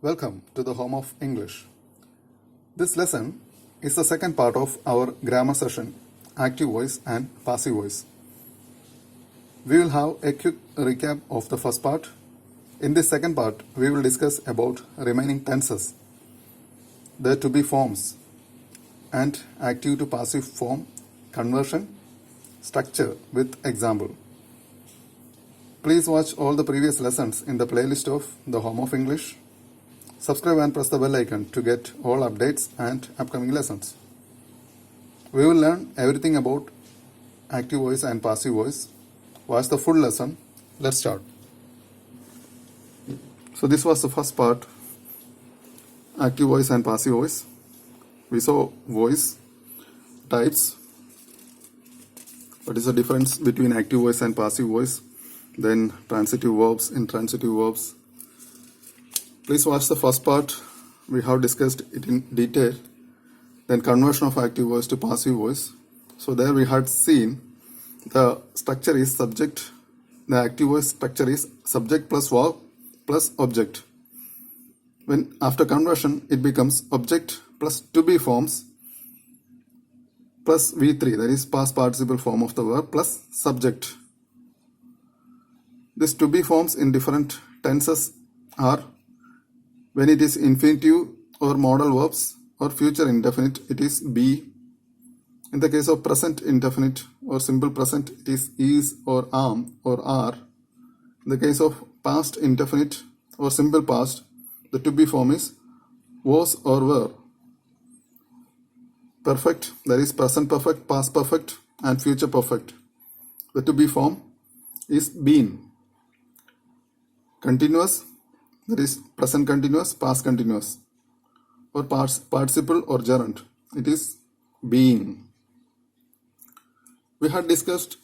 Welcome to the home of English. This lesson is the second part of our grammar session, active voice and passive voice. We will have a quick recap of the first part. In this second part, we will discuss about remaining tenses, the to be forms, and active to passive form conversion, structure with example. Please watch all the previous lessons in the playlist of the Home of English. Subscribe and press the bell icon to get all updates and upcoming lessons. We will learn everything about active voice and passive voice. Watch the full lesson. Let's start. So this was the first part, active voice and passive voice. We saw voice types. What is the difference between active voice and passive voice? Then transitive verbs, intransitive verbs. Please watch the first part. We have discussed it in detail. Then conversion of active voice to passive voice. So there we had seen the structure is subject. The active voice structure is subject plus verb plus object. When after conversion it becomes object plus to be forms plus V3, that is past participle form of the verb, plus subject. This to be forms in different tenses are when it is infinitive or modal verbs or future indefinite, it is be. In the case of present indefinite or simple present, it is or am or are. In the case of past indefinite or simple past, the to be form is was or were. Perfect, that is present perfect, past perfect and future perfect. The to be form is been. Continuous, that is present continuous, past continuous, or participle or gerund, it is being. We had discussed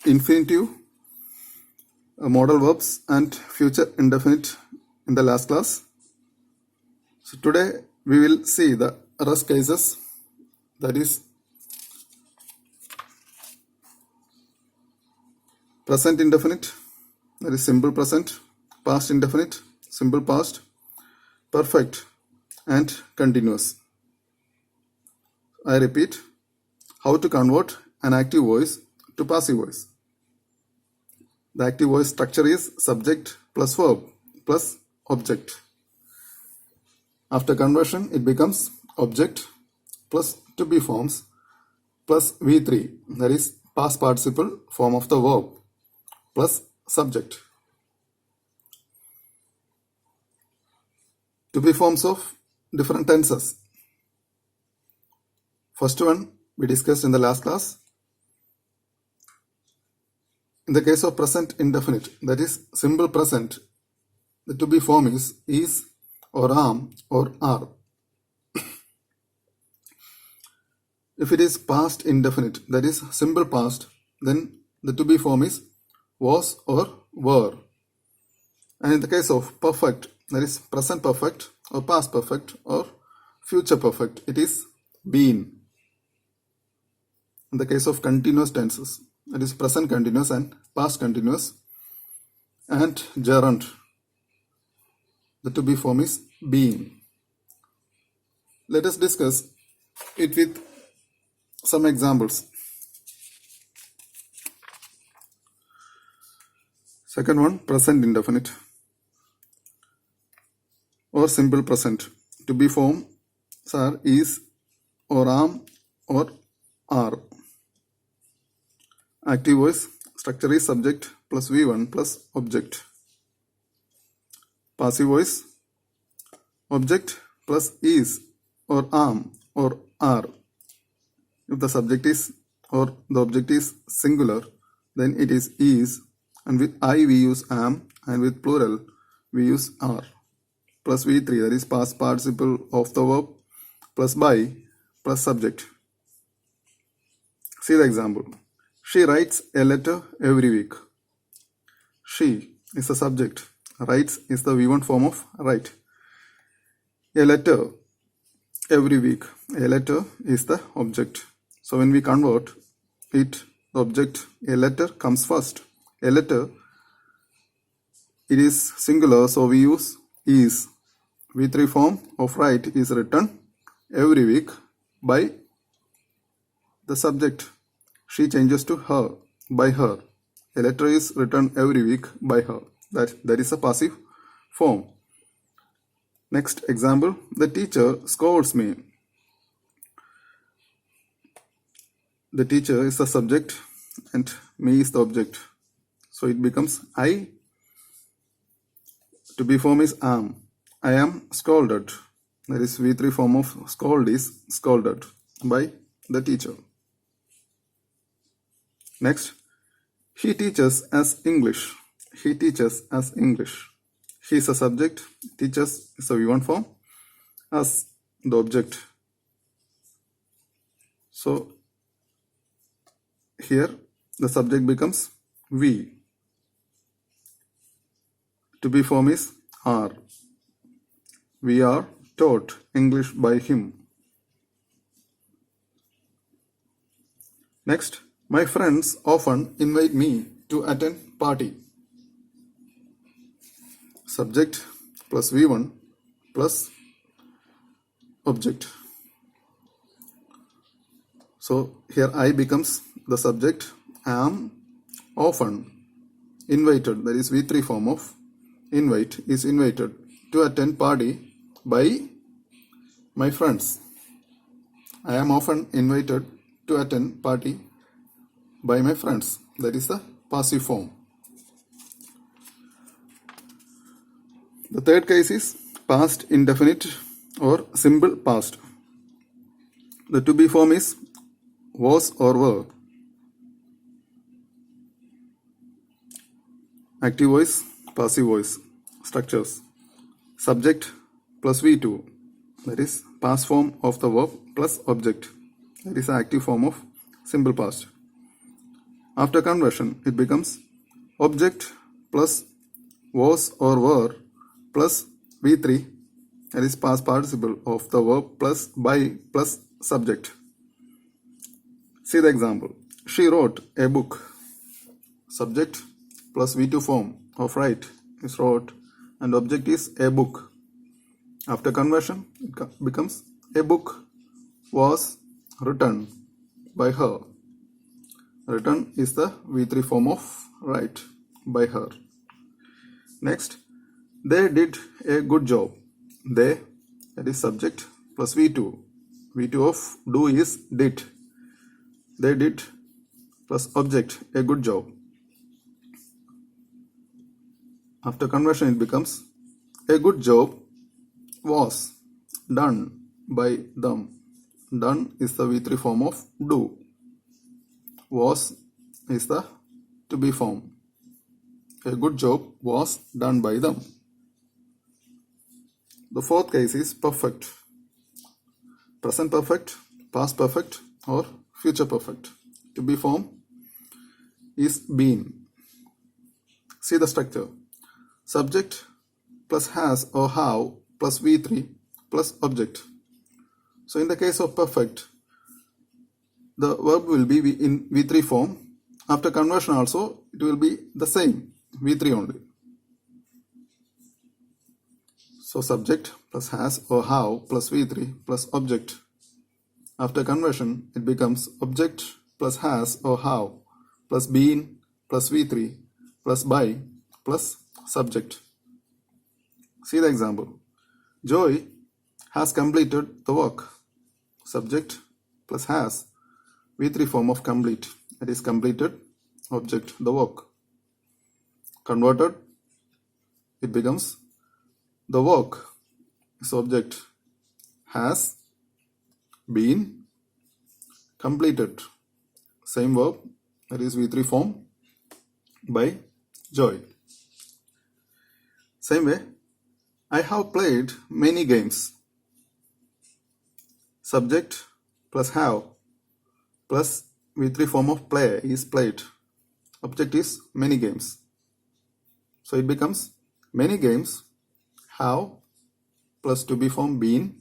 infinitive, modal verbs and future indefinite in the last class. So today we will see the rest cases, that is present indefinite, that is simple present, past indefinite, simple past, perfect and continuous. I repeat, how to convert an active voice to passive voice. The active voice structure is subject plus verb plus object. After conversion it becomes object plus to be forms plus V3, that is past participle form of the verb plus subject. To be forms of different tenses. First one we discussed in the last class. In the case of present indefinite, that is simple present, the to be form is or am or are. If it is past indefinite, that is simple past, then the to be form is was or were. And in the case of perfect, that is present perfect or past perfect or future perfect, it is been. In the case of continuous tenses, that is present continuous and past continuous and gerund, the to be form is being. Let us discuss it with some examples. Second one, present indefinite or simple present. To be forms are is or am or are. Active voice structure is subject plus V1 plus object. Passive voice object plus is or am or are. If the subject is or the object is singular, then it is, and with I we use am, and with plural we use are. Plus V3, that is past participle of the verb, plus by, plus subject. See the example. She writes a letter every week. She is the subject. Writes is the V1 form of write. A letter every week. A letter is the object. So when we convert it, the object, a letter comes first. A letter, it is singular, so we use is V3 form of write is written every week by the subject. She changes to her, by her. A letter is written every week by her. That is a passive form. Next example, the teacher scolds me. The teacher is the subject and me is the object. So it becomes I. To be form is am. I am scolded. That is V3 form of scold is scolded by the teacher. Next, he teaches us English. He teaches us English. He is a subject. Teaches is a V1 form. Us the object. So here the subject becomes we. To be form is are. We are taught English by him. Next, my friends often invite me to attend party. Subject plus V1 plus object. So here I becomes the subject. Am often invited, that is V3 form of invite, is invited to attend party by my friends. I am often invited to attend party by my friends. That is the passive form. The third case is past indefinite or simple past. The to be form is was or were. Active voice, passive voice. Structures. Subject plus V2. That is past form of the verb plus object. That is the active form of simple past. After conversion, it becomes object plus was or were plus V3, that is past participle of the verb plus by plus subject. See the example. She wrote a book. Subject plus V2 form of write is wrote and object is a book. After conversion, it becomes a book was written by her. Written is the V3 form of write by her. Next, they did a good job. They, that is subject plus V2. V2 of do is did. They did plus object a good job. After conversion, it becomes a good job was done by them. Done is the V3 form of do. Was is the to be form. A good job was done by them. The fourth case is perfect. Present perfect, past perfect or future perfect. To be form is been. See the structure. Subject plus has or have plus V3 plus object. So in the case of perfect, the verb will be in V3 form. After conversion also, it will be the same, V3 only. So subject plus has or have plus V3 plus object. After conversion, it becomes object plus has or have plus been plus V3 plus by plus subject. See the example. Joy has completed the work. Subject plus has V3 form of complete. That is completed, object, the work. Converted, it becomes the work is object has been completed. Same verb, that is V3 form by Joy. Same way, I have played many games. Subject plus have plus V3 form of play is played. Object is many games. So it becomes many games have plus to be form been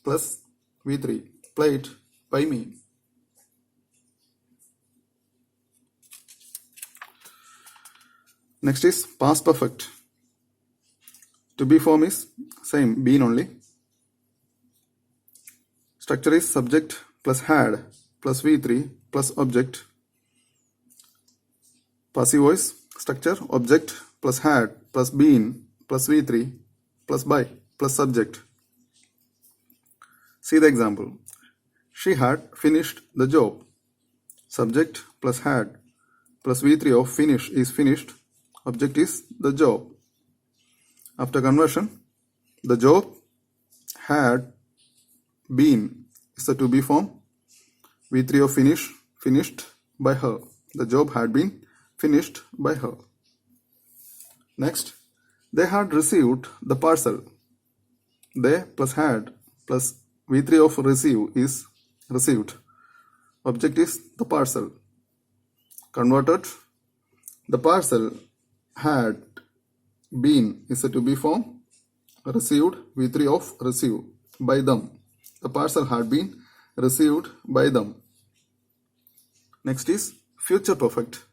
plus V3 played by me. Next is past perfect. To be form is same, been only. Structure is subject plus had plus V3 plus object. Passive voice structure object plus had plus been plus V3 plus by plus subject. See the example. She had finished the job. Subject plus had plus V3 of finish is finished. Object is the job. After conversion, the job had been is the to be form. V3 of finish finished by her. The job had been finished by her. Next, they had received the parcel. They plus had plus V3 of receive is received. Object is the parcel. Converted, the parcel had been is a to be form. Received, V3 of receive by them. The parcel had been received by them. Next is future perfect.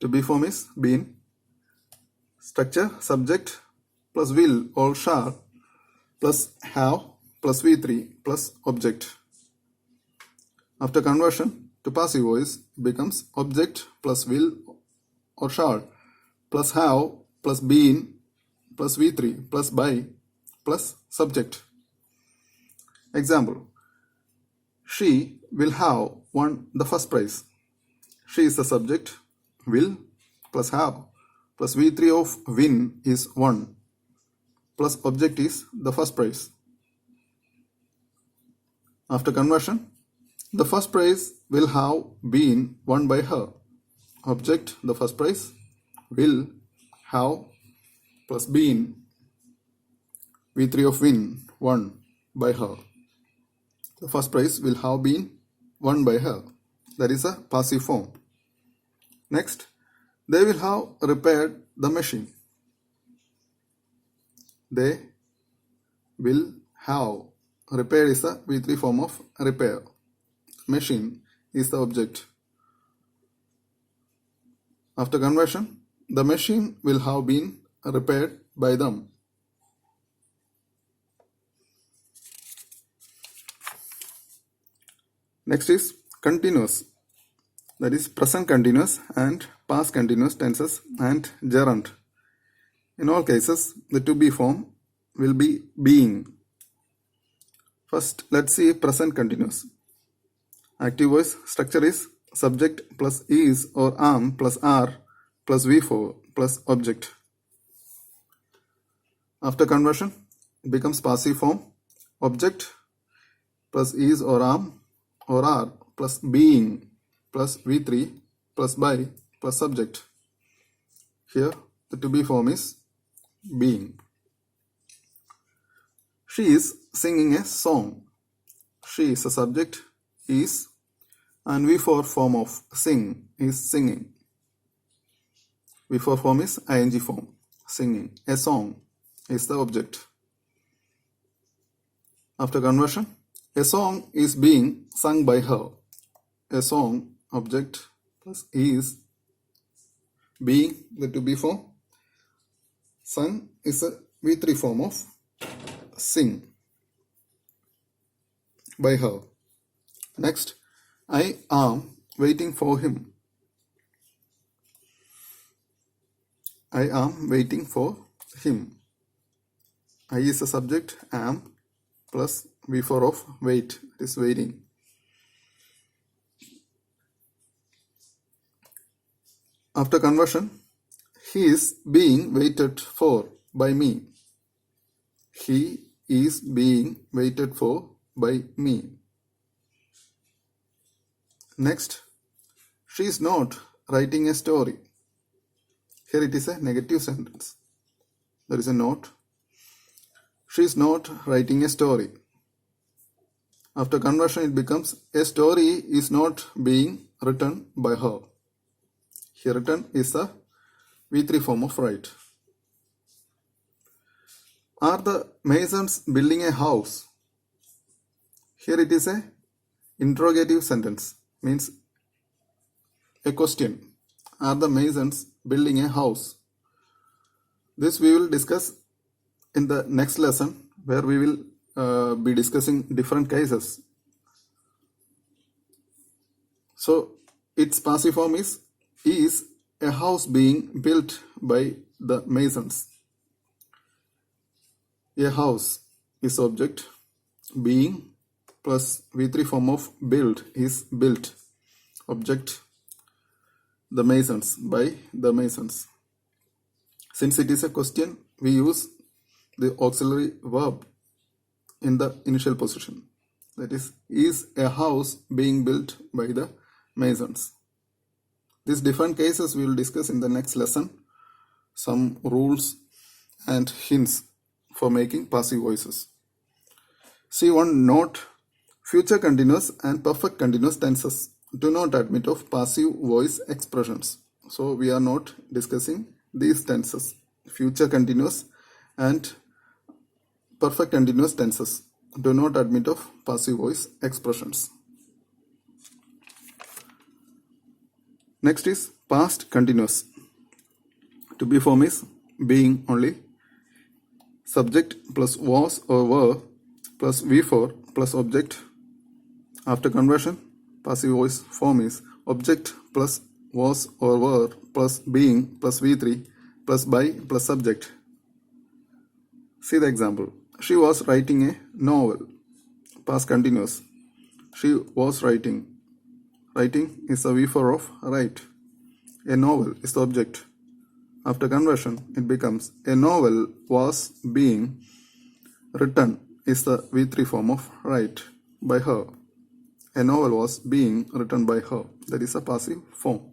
To be form is been. Structure subject plus will or shall plus have plus V3 plus object. After conversion to passive voice becomes object plus will or shall plus have plus been plus V3 plus by plus subject. Example. She will have won the first prize. She is the subject. Will plus have plus V3 of win is won plus object is the first prize. After conversion, the first prize will have been won by her. Object the first prize will have plus been V3 of win won by her. The first prize will have been won by her. That is a passive form. Next, they will have repaired the machine. They will have repaired is the V3 form of repair. Machine is the object. After conversion, the machine will have been repaired by them. Next is continuous. That is present continuous and past continuous tenses and gerund. In all cases, the to be form will be being. First, let's see present continuous. Active voice structure is subject plus is or am plus are plus V4 plus object. After conversion, it becomes passive form. Object plus is or am or are plus being plus V3 plus by plus subject. Here the to be form is being. She is singing a song. She is a subject, is, and V4 form of sing is singing. V4 form is ing form, singing. A song is the object. After conversion, a song is being sung by her. A song object plus is being the to be form. Sung is a V3 form of sing by her. Next, I am waiting for him. I am waiting for him. I is a subject, am plus V4 of wait, it is waiting. After conversion, he is being waited for by me. He is being waited for by me. Next, she is not writing a story. Here it is a negative sentence. There is a note. She is not writing a story. After conversion, it becomes a story is not being written by her. Here written is the V3 form of write. Are the masons building a house? Here it is a interrogative sentence, means a question. Are the masons building a house? This we will discuss in the next lesson, where we will be discussing different cases. So its passive form is a house being built by the masons. A house is object, being plus V3 form of build is built, object, the masons, by the masons. Since it is a question, we use the auxiliary verb in the initial position. That is a house being built by the masons. These different cases we will discuss in the next lesson. Some rules and hints for making passive voices. See one note: future continuous and perfect continuous tenses do not admit of passive voice expressions. So we are not discussing these tenses, future continuous and perfect continuous tenses do not admit of passive voice expressions. Next is past continuous. To be form is being only, subject plus was or were plus V4 plus object. After conversion, passive voice form is object plus was or were plus being plus V3 plus by plus subject. See the example. She was writing a novel. Past continuous. She was writing. Writing is a V4 of write. A novel is the object. After conversion, it becomes a novel was being written is the V3 form of write by her. A novel was being written by her. That is a passive form.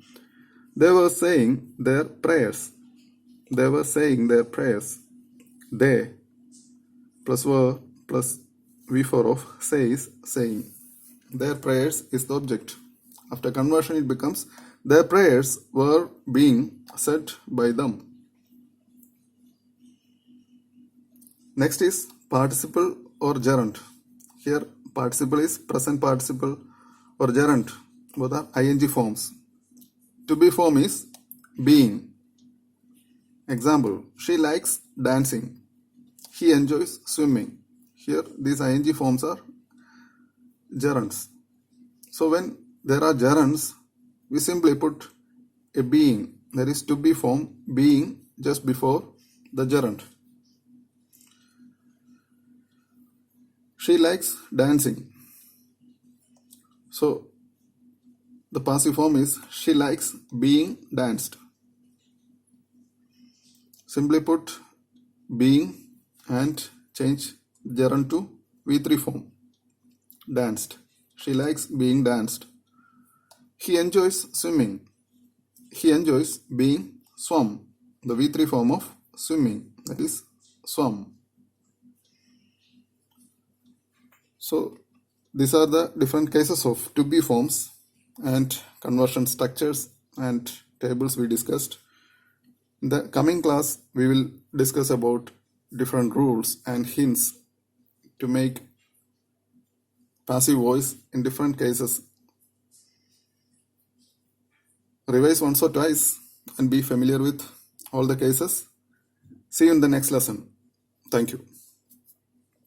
They were saying their prayers. They were saying their prayers. They plus were plus V4 of say is saying. Their prayers is the object. After conversion, it becomes their prayers were being said by them. Next is participle or gerund. Here participle is present participle or gerund. Both are ing forms. To be form is being. Example: she likes dancing. He enjoys swimming. Here these ing forms are gerunds. So when there are gerunds, we simply put a being, that is to be form being just before the gerund. She likes dancing. So the passive form is she likes being danced. Simply put being and change gerund to V3 form, danced. She likes being danced. He enjoys swimming. He enjoys being swum. The V3 form of swimming, that is swum. So these are the different cases of to be forms and conversion structures and tables we discussed. In the coming class, we will discuss about different rules and hints to make passive voice in different cases. Revise once or twice and be familiar with all the cases. See you in the next lesson. Thank you.